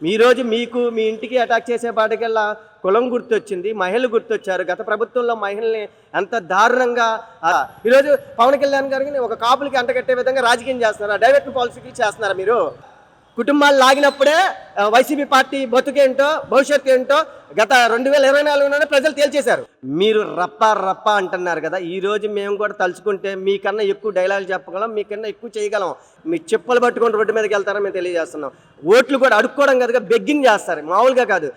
ఈరోజు మీకు మీ ఇంటికి అటాక్ చేసేపాటికల్లా కులం గుర్తొచ్చింది, మహిళలు గుర్తొచ్చారు. గత ప్రభుత్వంలో మహిళల్ని ఎంత దారుణంగా ఈరోజు పవన్ కళ్యాణ్ గారికి ఒక కాపులకి అంటగట్టే విధంగా రాజకీయం చేస్తున్నారా? డైరెక్ట్ పాలసీలు చేస్తున్నారా? మీరు కుటుంబాలు లాగినప్పుడే వైసీపీ పార్టీ బతుకేంటో భవిష్యత్తు ఏంటో గత 2024లోనే ప్రజలు తేల్చేశారు. మీరు రప్ప రప్ప అంటున్నారు కదా, ఈరోజు మేము కూడా తలుచుకుంటే మీకన్నా ఎక్కువ డైలాగులు చెప్పగలం, మీకన్నా ఎక్కువ చేయగలం. మీ చెప్పులు పట్టుకొని రోడ్డు మీదకి వెళ్తారని మేము తెలియజేస్తున్నాం. ఓట్లు కూడా అడుక్కోవడం కనుక బెగ్గింగ్ చేస్తారు, మామూలుగా కాదు.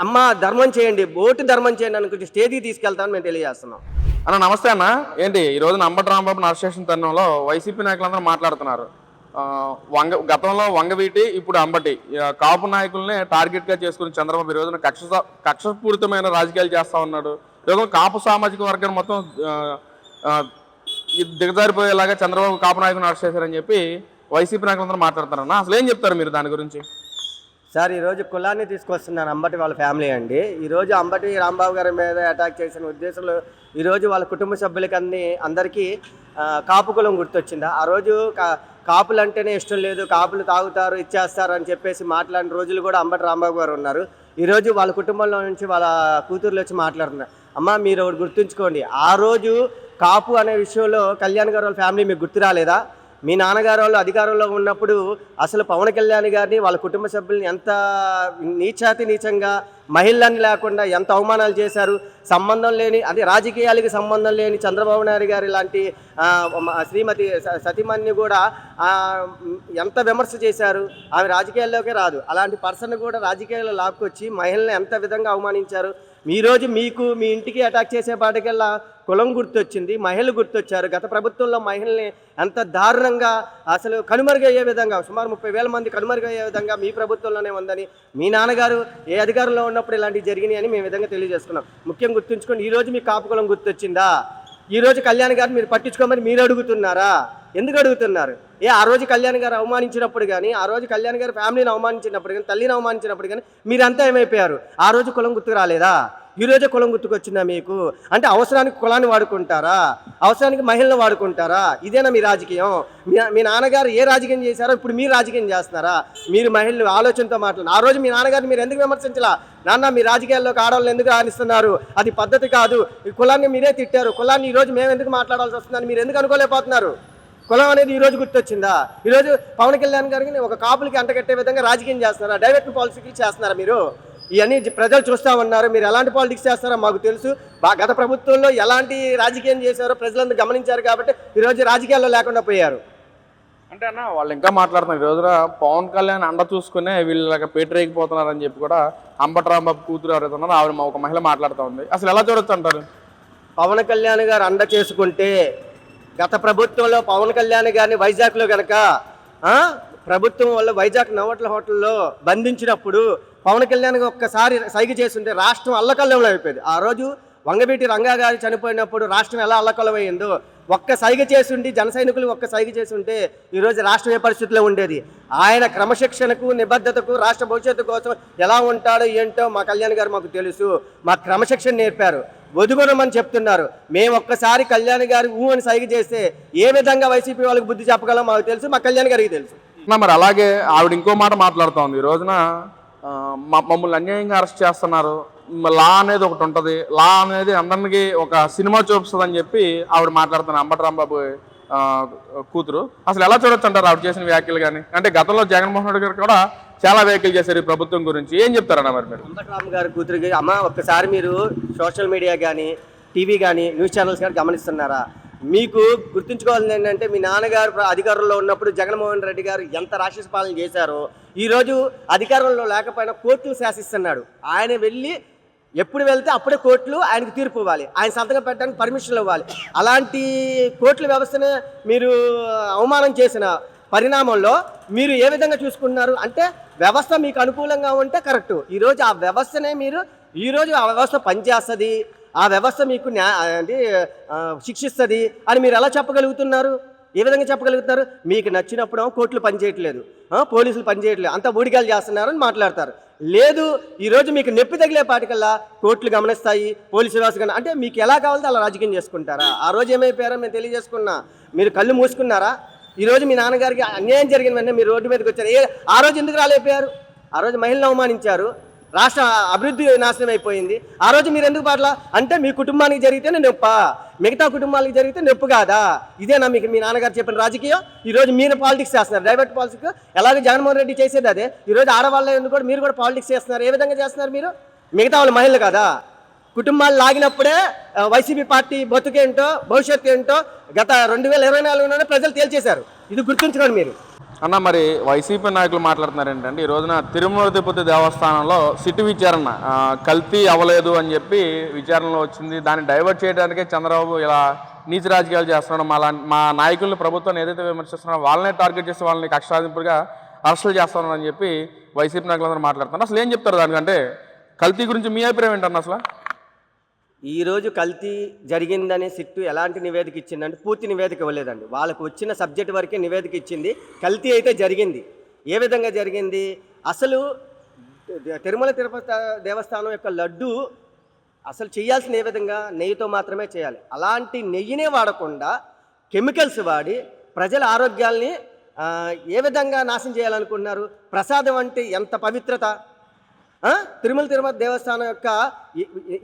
అమ్మ ధర్మం చేయండి, ఓటు ధర్మం చేయండి అనుకుంటే స్టేజ్కి తీసుకెళ్తామని మేము తెలియజేస్తున్నాం. అన్న నమస్తే అన్న. ఏంటి ఈ రోజున అంబటి రాంబాబు నరశేషన్ తరుణంలో వైసీపీ నాయకులందరూ మాట్లాడుతున్నారు. గతంలో వంగవీటి, ఇప్పుడు అంబటి కాపు నాయకుల్ని టార్గెట్గా చేసుకుని చంద్రబాబు ఈ రోజున కక్షపూరితమైన రాజకీయాలు చేస్తూ ఉన్నాడు. ఈరోజు కాపు సామాజిక వర్గాన్ని మొత్తం దిగజారిపోయేలాగా చంద్రబాబు కాపు నాయకులు అరెస్ట్ చేశారని చెప్పి వైసీపీ నాయకులందరూ మాట్లాడుతారన్న. అసలు ఏం చెప్తారు మీరు దాని గురించి? సార్, ఈరోజు కులాన్ని తీసుకొస్తున్నాను అంబటి వాళ్ళ ఫ్యామిలీ అండి. ఈరోజు అంబటి రాంబాబు గారి మీద అటాక్ చేసిన ఉద్దేశంలో ఈరోజు వాళ్ళ కుటుంబ సభ్యులకి అందరికీ కాపు కులం గుర్తొచ్చిందా? ఆ రోజు కాపులు అంటేనే ఇష్టం లేదు, కాపులు తాగుతారు, ఇచ్చేస్తారు అని చెప్పేసి మాట్లాడిన రోజులు కూడా అంబటి రాంబాబు గారు ఉన్నారు. ఈరోజు వాళ్ళ కుటుంబంలో నుంచి వాళ్ళ కూతుర్లు వచ్చి మాట్లాడుతున్నారు. అమ్మ, మీరు ఒకటి గుర్తుంచుకోండి, ఆ రోజు కాపు అనే విషయంలో కళ్యాణ్ గారు వాళ్ళ ఫ్యామిలీ మీకు గుర్తు రాలేదా? మీ నాన్నగారు వాళ్ళు అధికారంలో ఉన్నప్పుడు అసలు పవన్ కళ్యాణ్ గారిని వాళ్ళ కుటుంబ సభ్యుల్ని ఎంత నీచంగా మహిళల్ని లేకుండా ఎంత అవమానాలు చేశారు. సంబంధం లేని, అది రాజకీయాలకి సంబంధం లేని చంద్రబాబు నాయుడు గారి లాంటి శ్రీమతి సతీమణిని కూడా ఎంత విమర్శ చేశారు. ఆమె రాజకీయాల్లోకే రాదు, అలాంటి పర్సన్ కూడా రాజకీయాల్లో లాక్కొచ్చి మహిళల్ని ఎంత విధంగా అవమానించారు. ఈరోజు మీకు మీ ఇంటికి అటాక్ చేసేపాటికల్లా కులం గుర్తొచ్చింది, మహిళలు గుర్తొచ్చారు. గత ప్రభుత్వంలో మహిళల్ని ఎంత దారుణంగా అసలు కనుమరుగయ్యే విధంగా సుమారు 30,000 మంది కనుమరుగయ్యే విధంగా మీ ప్రభుత్వంలోనే ఉందని, మీ నాన్నగారు ఏ అధికారంలో ఉన్నప్పుడు ఇలాంటివి జరిగినాయి అని మేము విధంగా తెలియజేస్తున్నాం. ముఖ్యంగా గుర్తుంచుకొని, ఈరోజు మీ కాపు కులం గుర్తొచ్చిందా? ఈరోజు కళ్యాణ్ గారిని మీరు పట్టించుకోమని మీరు అడుగుతున్నారా? ఎందుకు అడుగుతున్నారు? ఆ రోజు కళ్యాణ్ గారు అవమానించినప్పుడు కానీ, ఆ రోజు కళ్యాణ్ గారి ఫ్యామిలీని అవమానించినప్పుడు కానీ, తల్లిని అవమానించినప్పుడు కానీ మీరంతా ఏమైపోయారు? ఆ రోజు కులం గుర్తుకు రాలేదా? ఈరోజే కులం గుర్తుకొచ్చిందా మీకు? అంటే అవసరానికి కులాన్ని వాడుకుంటారా? అవసరానికి మహిళలను వాడుకుంటారా? ఇదేనా మీ రాజకీయం? మీ నాన్నగారు ఏ రాజకీయం చేశారో ఇప్పుడు మీరు రాజకీయం చేస్తున్నారా? మీరు మహిళలు ఆలోచనతో మాట్లాడు. ఆ రోజు మీ నాన్నగారిని మీరు ఎందుకు విమర్శించలా? నాన్న, మీ రాజకీయాల్లోకి ఆడవాళ్ళని ఎందుకు రాణిస్తున్నారు? అది పద్ధతి కాదు. ఈ కులాన్ని మీరే తిట్టారు, కులాన్ని ఈరోజు మేము ఎందుకు మాట్లాడాల్సి వస్తుందని మీరు ఎందుకు అనుకోలేకపోతున్నారు? కులం అనేది ఈరోజు గుర్తొచ్చిందా? ఈరోజు పవన్ కళ్యాణ్ గారికి ఒక కాపులకి అంటగట్టే విధంగా రాజకీయం చేస్తున్నారా? డైరెక్ట్ పాలసీలు చేస్తున్నారా? మీరు ఇవన్నీ ప్రజలు చూస్తూ ఉన్నారు. మీరు ఎలాంటి పాలిటిక్స్ చేస్తారో మాకు తెలుసు. గత ప్రభుత్వంలో ఎలాంటి రాజకీయం చేశారో ప్రజలందరూ గమనించారు కాబట్టి ఈరోజు రాజకీయాల్లో లేకుండా పోయారు. అంటే అన్న, వాళ్ళు ఇంకా మాట్లాడుతున్నారు. ఈ రోజున పవన్ కళ్యాణ్ అండ చూసుకునే వీళ్ళకి పేటరేగిపోతున్నారని చెప్పి కూడా అంబటి రాంబాబు కూతురు ఎవరైతే ఉన్నారో ఆవిడ ఒక మహిళ మాట్లాడుతూ ఉంది. అసలు ఎలా చూడొచ్చు అంటారు? పవన్ కళ్యాణ్ గారు అండ చేసుకుంటే, గత ప్రభుత్వంలో పవన్ కళ్యాణ్ గారిని వైజాగ్లో కనుక ప్రభుత్వం వల్ల వైజాగ్ నవట్ల హోటల్లో బంధించినప్పుడు పవన్ కళ్యాణ్ ఒక్కసారి సైగ చేస్తుంటే రాష్ట్రం అల్లకల్లంలో అయిపోయింది. ఆ రోజు వంగవీటి రంగా గారు చనిపోయినప్పుడు రాష్ట్రం ఎలా అల్లకల్లమైందో ఒక్క సైగ చేసుండి, జన సైనికులు ఒక్క సైగ చేసుంటే ఈరోజు రాష్ట్రం ఏ పరిస్థితిలో ఉండేది? ఆయన క్రమశిక్షణకు, నిబద్ధతకు, రాష్ట్ర భవిష్యత్తు కోసం ఎలా ఉంటాడో ఏంటో మా కళ్యాణ్ గారు మాకు తెలుసు. మా క్రమశిక్షణ నేర్పారు. ఒదుగునమని చెప్తున్నారు. మేము ఒక్కసారి కళ్యాణ్ గారు అని సైగ చేస్తే ఏ విధంగా వైసీపీ వాళ్ళకి బుద్ధి చెప్పగలం మాకు తెలుసు, మా కళ్యాణ్ గారికి తెలుసు. మరి అలాగే ఆవిడ ఇంకో మాట మాట్లాడుతోంది. ఈ రోజున మమ్మల్ని అన్యాయంగా అరెస్ట్ చేస్తున్నారు, లా అనేది ఒకటి ఉంటుంది, లా అనేది అందరికీ ఒక సినిమా చూపిస్తుంది అని చెప్పి ఆవిడ మాట్లాడుతున్నారు, అంబటి రాంబాబు కూతురు. అసలు ఎలా చూడొచ్చు అంటారు ఆవిడ చేసిన వ్యాఖ్యలు? కానీ అంటే గతంలో జగన్మోహన్ రెడ్డి గారు కూడా చాలా వ్యాఖ్యలు చేశారు ఈ ప్రభుత్వం గురించి. ఏం చెప్తారన్న మరి మీరు? అంబటి రాంబాబు గారి కూతురికి, అమ్మ ఒక్కసారి మీరు సోషల్ మీడియా కానీ, టీవీ కానీ, న్యూస్ ఛానల్స్ కానీ గమనిస్తున్నారా? మీకు గుర్తుంచుకోవాల్సింది ఏంటంటే, మీ నాన్నగారు అధికారంలో ఉన్నప్పుడు జగన్మోహన్ రెడ్డి గారు ఎంత రాక్షస పాలన చేశారో ఈరోజు అధికారంలో లేకపోయినా కోర్టులు శాసిస్తున్నాడు. ఆయన వెళ్ళి ఎప్పుడు వెళ్తే అప్పుడే కోర్టులు ఆయనకు తీర్పు ఇవ్వాలి, ఆయన సంతకం పెట్టడానికి పర్మిషన్లు ఇవ్వాలి. అలాంటి కోర్టుల వ్యవస్థను మీరు అవమానం చేసిన పరిణామంలో మీరు ఏ విధంగా చూసుకున్నారు? అంటే వ్యవస్థ మీకు అనుకూలంగా ఉంటే కరెక్టు. ఈరోజు ఆ వ్యవస్థనే మీరు ఈరోజు ఆ వ్యవస్థ పనిచేస్తుంది, ఆ వ్యవస్థ మీకు శిక్షిస్తుంది అని మీరు ఎలా చెప్పగలుగుతున్నారు? ఏ విధంగా చెప్పగలుగుతారు? మీకు నచ్చినప్పుడు కోర్టులు పనిచేయట్లేదు, పోలీసులు పనిచేయట్లేదు, అంతా ఊడిగాలు చేస్తున్నారు అని మాట్లాడతారు. లేదు, ఈరోజు మీకు నొప్పి తగిలే పాటికల్లా కోర్టులు గమనిస్తాయి, పోలీసు వ్యవస్థ అంటే మీకు ఎలా కావాలో అలా రాజకీయం చేసుకుంటారా? ఆ రోజు ఏమైపోయారో మేము తెలియజేసుకున్నా. మీరు కళ్ళు మూసుకున్నారా? ఈరోజు మీ నాన్నగారికి అన్యాయం జరిగిన వెంటనే మీరు రోడ్డు మీదకి వచ్చారు. ఆ రోజు ఎందుకు రాలేకపోయారు? ఆ రోజు మహిళలను అవమానించారు, రాష్ట్ర అభివృద్ధి నాశనం అయిపోయింది. ఆ రోజు మీరు ఎందుకు పాటలా అంటే మీ కుటుంబానికి జరిగితేనే నొప్ప, మిగతా కుటుంబాలకు జరిగితే నొప్పు కాదా? ఇదేనా మీకు మీ నాన్నగారు చెప్పిన రాజకీయం? ఈరోజు మీరు పాలిటిక్స్ చేస్తున్నారు, డైవర్ట్ పాలిటిక్స్. ఎలాగో జగన్మోహన్ రెడ్డి చేసేది అదే. ఈరోజు ఆడవాళ్ళ ఎందుకు కూడా మీరు కూడా పాలిటిక్స్ చేస్తున్నారు. ఏ విధంగా చేస్తున్నారు మీరు? మిగతా వాళ్ళు మహిళలు కదా. కుటుంబాలు లాగినప్పుడే వైసీపీ పార్టీ బతుకేంటో భవిష్యత్తు ఏంటో గత 2024లోనే ప్రజలు తేల్చేశారు. ఇది గుర్తుంచుకోండి మీరు. అన్న, మరి వైసీపీ నాయకులు మాట్లాడుతున్నారు ఏంటంటే ఈ రోజున తిరుమల తిరుపతి దేవస్థానంలో సిట్ విచారణ కల్తీ అవ్వలేదు అని చెప్పి విచారణలో వచ్చింది. దాన్ని డైవర్ట్ చేయడానికే చంద్రబాబు ఇలా నీచ రాజకీయాలు చేస్తున్నాడు. మా నాయకులను ప్రభుత్వాన్ని ఏదైతే విమర్శిస్తున్నారో వాళ్ళనే టార్గెట్ చేసి వాళ్ళని కక్షాదింపుగా అరెస్టులు చేస్తున్నారని చెప్పి వైసీపీ నాయకులందరూ మాట్లాడుతున్నారు. అసలు ఏం చెప్తారు దానికంటే కల్తీ గురించి మీ అభిప్రాయం ఏంటన్న? అసలు ఈరోజు కల్తీ జరిగిందని సిట్టు ఎలాంటి నివేదిక ఇచ్చిందంటే పూర్తి నివేదిక ఇవ్వలేదండి. వాళ్ళకు వచ్చిన సబ్జెక్ట్ వరకే నివేదిక ఇచ్చింది. కల్తీ అయితే జరిగింది. ఏ విధంగా జరిగింది? అసలు తిరుమల తిరుపతి దేవస్థానం యొక్క లడ్డు అసలు చేయాల్సిన ఏ విధంగా నెయ్యితో మాత్రమే చేయాలి. అలాంటి నెయ్యినే వాడకుండా కెమికల్స్ వాడి ప్రజల ఆరోగ్యాల్ని ఏ విధంగా నాశనం చేయాలనుకుంటున్నారు? ప్రసాదం అంటే ఎంత పవిత్రత! తిరుమల తిరుపతి దేవస్థానం యొక్క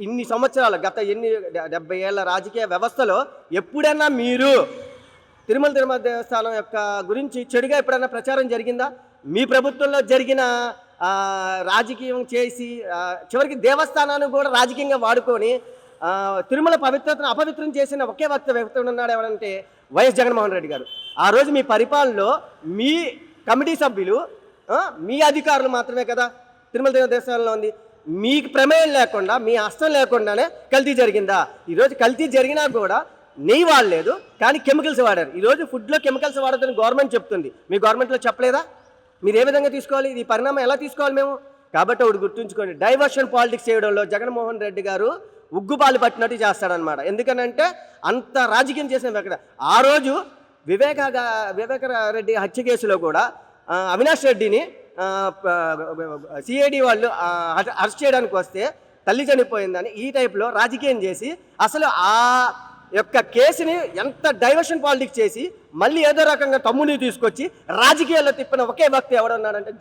ఇన్ని సంవత్సరాలు గత 70 ఏళ్ళ రాజకీయ వ్యవస్థలో ఎప్పుడైనా మీరు తిరుమల తిరుపతి దేవస్థానం యొక్క గురించి చెడుగా ఎప్పుడైనా ప్రచారం జరిగిందా? మీ ప్రభుత్వంలో జరిగిన రాజకీయం చేసి చివరికి దేవస్థానాన్ని కూడా రాజకీయంగా వాడుకొని తిరుమల పవిత్రతను అపవిత్రం చేసిన ఒకే వ్యక్తి ఉన్నాడు ఎవరంటే వైఎస్ జగన్మోహన్ రెడ్డి గారు. ఆ రోజు మీ పరిపాలనలో మీ కమిటీ సభ్యులు మీ అధికారులు మాత్రమే కదా తిరుమల దేవస్థానంలో ఉంది. మీకు ప్రమేయం లేకుండా మీ హస్తం లేకుండానే కల్తీ జరిగిందా? ఈరోజు కల్తీ జరిగినా కూడా నెయ్యి వాడలేదు, కానీ కెమికల్స్ వాడారు. ఈరోజు ఫుడ్లో కెమికల్స్ వాడదని గవర్నమెంట్ చెప్తుంది. మీ గవర్నమెంట్లో చెప్పలేదా? మీరు ఏ విధంగా తీసుకోవాలి? ఈ పరిణామం ఎలా తీసుకోవాలి మేము? కాబట్టి ఒకటి గుర్తుంచుకోండి, డైవర్షన్ పాలిటిక్స్ చేయడంలో జగన్మోహన్ రెడ్డి గారు ఉగ్గుపాలు పట్టినట్టు చేస్తాడనమాట. ఎందుకనంటే అంత రాజకీయం చేసిన వ్యక్తి. ఆ రోజు వివేక రెడ్డి హత్య కేసులో కూడా అవినాష్ రెడ్డిని సిఐడి వాళ్ళు అరెస్ట్ చేయడానికి వస్తే తల్లి చనిపోయిందని ఈ టైప్లో రాజకీయం చేసి అసలు ఆ యొక్క కేసుని ఎంత డైవర్షన్ పాలిటిక్స్ చేసి మళ్ళీ ఏదో రకంగా తమ్ముడిని తీసుకొచ్చి రాజకీయాల్లో తిప్పిన ఒకే వ్యక్తి ఎవడన్నాడంటే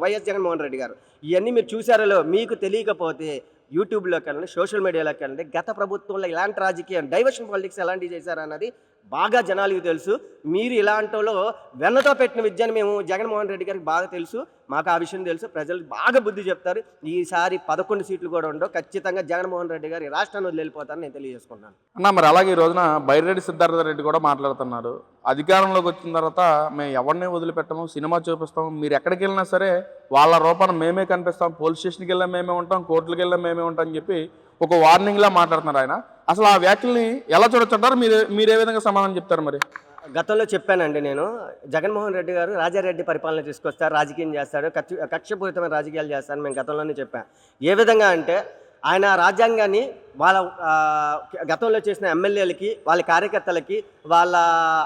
వైఎస్ జగన్మోహన్ రెడ్డి గారు. ఇవన్నీ మీరు చూసారో మీకు తెలియకపోతే యూట్యూబ్లోకి వెళ్ళండి, సోషల్ మీడియాలోకి వెళ్ళండి. గత ప్రభుత్వంలో ఇలాంటి రాజకీయం డైవర్షన్ పాలిటిక్స్ ఎలాంటివి చేశారన్నది బాగా జనాలకు తెలుసు. మీరు ఇలాంటిలో వెన్నతో పెట్టిన విద్యను మేము జగన్మోహన్ రెడ్డి గారికి బాగా తెలుసు, మాకు ఆ విషయం తెలుసు. ప్రజలు బాగా బుద్ధి చెప్తారు. ఈసారి 11 సీట్లు కూడా ఉండవు. ఖచ్చితంగా జగన్మోహన్ రెడ్డి గారు రాష్ట్రాన్ని వదిలిపోతారని నేను తెలియజేసుకున్నాను. అన్న, మరి అలాగే ఈ రోజున బైరెడ్డి సిద్ధార్థ రెడ్డి కూడా మాట్లాడుతున్నారు. అధికారంలోకి వచ్చిన తర్వాత మేము ఎవరిని వదిలిపెట్టము, సినిమా చూపిస్తాము, మీరు ఎక్కడికి వెళ్ళినా సరే వాళ్ళ రూపాన మేమే కనిపిస్తాం, పోలీస్ స్టేషన్కి వెళ్ళా మేమే ఉంటాం, కోర్టులకు వెళ్ళా మేమే ఉంటాం అని చెప్పి ఒక వార్నింగ్లా మాట్లాడుతున్నారు ఆయన. అసలు ఆ వ్యాఖ్యల్ని ఎలా చూడొచ్చంటారు? మీరు ఏ విధంగా సమాధానం చెప్తారు? మరి గతంలో చెప్పానండి నేను, జగన్మోహన్ రెడ్డి గారు రాజారెడ్డి పరిపాలన తీసుకొస్తారు, రాజకీయం చేస్తాడు, కక్షపూరితమైన రాజకీయాలు చేస్తారని మేము గతంలోనే చెప్పాను. ఏ విధంగా అంటే ఆయన రాజ్యాంగాన్ని వాళ్ళ గతంలో చేసిన ఎమ్మెల్యేలకి, వాళ్ళ కార్యకర్తలకి, వాళ్ళ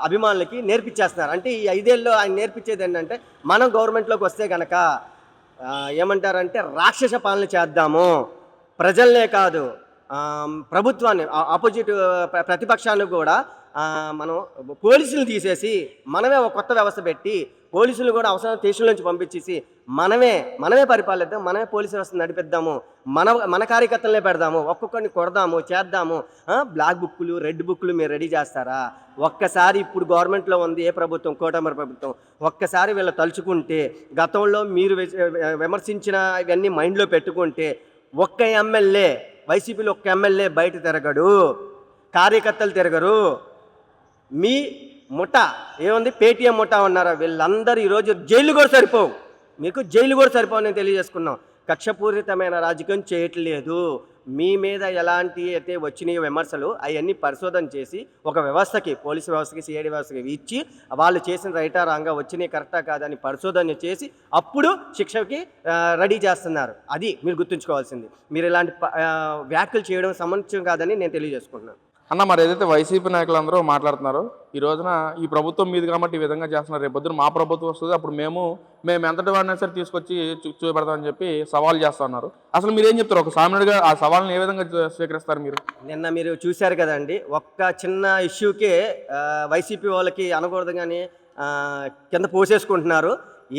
అభిమానులకి నేర్పించేస్తున్నారు. అంటే ఈ 5 ఏళ్ళలో ఆయన నేర్పించేది ఏంటంటే మనం గవర్నమెంట్లోకి వస్తే కనుక ఏమంటారంటే రాక్షస పాలన చేద్దాము, ప్రజలనే కాదు ప్రభుత్వాన్ని ఆపోజిట్ ప్రతిపక్షాన్ని కూడా మనం పోలీసులు తీసేసి మనమే ఒక కొత్త వ్యవస్థ పెట్టి పోలీసులు కూడా అవసరం దేశం నుంచి పంపించేసి మనమే పరిపాలిద్దాం, మనమే పోలీసు వ్యవస్థ నడిపిద్దాము, మన కార్యకర్తలనే పెడదాము, ఒక్కొక్కరిని కొడదాము, చేద్దాము. బ్లాక్ బుక్కులు, రెడ్ బుక్కులు మీరు రెడీ చేస్తారా? ఒక్కసారి ఇప్పుడు గవర్నమెంట్లో ఉంది ఏ ప్రభుత్వం, కూటమి ప్రభుత్వం, ఒక్కసారి వీళ్ళు తలుచుకుంటే గతంలో మీరు విమర్శించిన ఇవన్నీ మైండ్లో పెట్టుకుంటే ఒక్క ఎమ్మెల్యే వైసీపీలో ఒక్క ఎమ్మెల్యే బయట తిరగడు, కార్యకర్తలు తిరగరు. మీ ముఠా ఏముంది, పేటీఎం ముఠా ఉన్నారా, వీళ్ళందరూ ఈరోజు జైలు కూడా సరిపోవు, మీకు జైలు కూడా సరిపోవు నేను తెలియజేసుకున్నాం. కక్షపూరితమైన రాజకీయం చేయట్లేదు. మీ మీద ఎలాంటి అయితే వచ్చినాయి విమర్శలు అవన్నీ పరిశోధన చేసి ఒక వ్యవస్థకి, పోలీసు వ్యవస్థకి, సిఐడి వ్యవస్థకి ఇచ్చి వాళ్ళు చేసిన రైటా రాంగా వచ్చినాయి కరెక్టా కాదని పరిశోధన చేసి అప్పుడు శిక్షకి రెడీ చేస్తున్నారు. అది మీరు గుర్తుంచుకోవాల్సింది. మీరు ఇలాంటి వ్యాఖ్యలు చేయడం సమంజసం కాదని నేను తెలియజేసుకుంటున్నాను. అన్న, మరి ఏదైతే వైసీపీ నాయకులందరూ మాట్లాడుతున్నారో ఈ రోజున ఈ ప్రభుత్వం మీది కాబట్టి ఈ విధంగా చేస్తున్నారు, రేపు పొద్దున మా ప్రభుత్వం వస్తుంది అప్పుడు మేము ఎంతటి వాడినా సరే తీసుకొచ్చి చూపెడతామని చెప్పి సవాల్ చేస్తూ ఉన్నారు. అసలు మీరేం చెప్తారు? ఒక సామాన్యుడిగా ఆ సవాల్ని ఏ విధంగా స్వీకరిస్తారు మీరు? నిన్న మీరు చూశారు కదండి, ఒక్క చిన్న ఇష్యూకే వైసీపీ వాళ్ళకి అనకూడదు కానీ కింద పోసేసుకుంటున్నారు.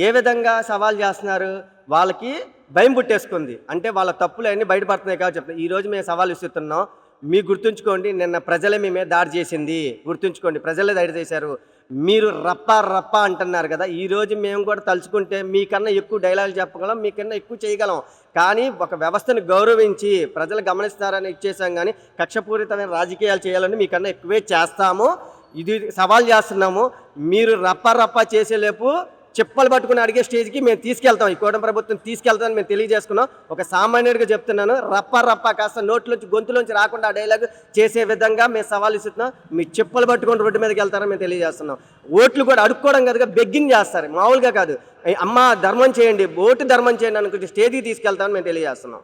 ఏ విధంగా సవాల్ చేస్తున్నారు? వాళ్ళకి భయం పుట్టేసుకుంది. అంటే వాళ్ళ తప్పులు అన్నీ బయటపడుతున్నాయి కాబట్టి చెప్తాను. ఈరోజు మేము సవాల్ ఇస్తున్నాం. మీరు గుర్తుంచుకోండి, నిన్న ప్రజలే మీ మీద దాడి చేసింది. గుర్తుంచుకోండి, ప్రజలే దాడి చేశారు. మీరు రప్ప రప్ప అంటున్నారు కదా, ఈరోజు మేము కూడా తలుచుకుంటే మీకన్నా ఎక్కువ డైలాగులు చెప్పగలం, మీకన్నా ఎక్కువ చేయగలం. కానీ ఒక వ్యవస్థను గౌరవించి ప్రజలు గమనిస్తారని ఇచ్చేసాం. కానీ కక్షపూరితమైన రాజకీయాలు చేయాలని మీకన్నా ఎక్కువే చేస్తాము. ఇది సవాల్ చేస్తున్నాము. మీరు రప్ప రప్ప చేసేలేపు చెప్పలు పట్టుకుని అడిగే స్టేజ్కి మేము తీసుకెళ్తాం. ఈ కూటమి ప్రభుత్వం తీసుకెళ్తామని మేము తెలియజేసుకున్నాం. ఒక సామాన్యుడిగా చెప్తున్నాను, రప్ప రప్ప కాస్త నోట్లోంచి గొంతులోంచి రాకుండా ఆ డైలాగ్ చేసే విధంగా మేము సవాల్ ఇస్తున్నాం. మీ చెప్పలు పట్టుకొని రోడ్డు మీదకి వెళ్తారని మేము తెలియజేస్తున్నాం. ఓట్లు కూడా అడుక్కోవడం కనుక బెగ్గింగ్ చేస్తారు, మామూలుగా కాదు. అమ్మ ధర్మం చేయండి, ఓటు ధర్మం చేయండి అనుకుంటే స్టేజ్కి తీసుకెళ్తామని మేము తెలియజేస్తున్నాం.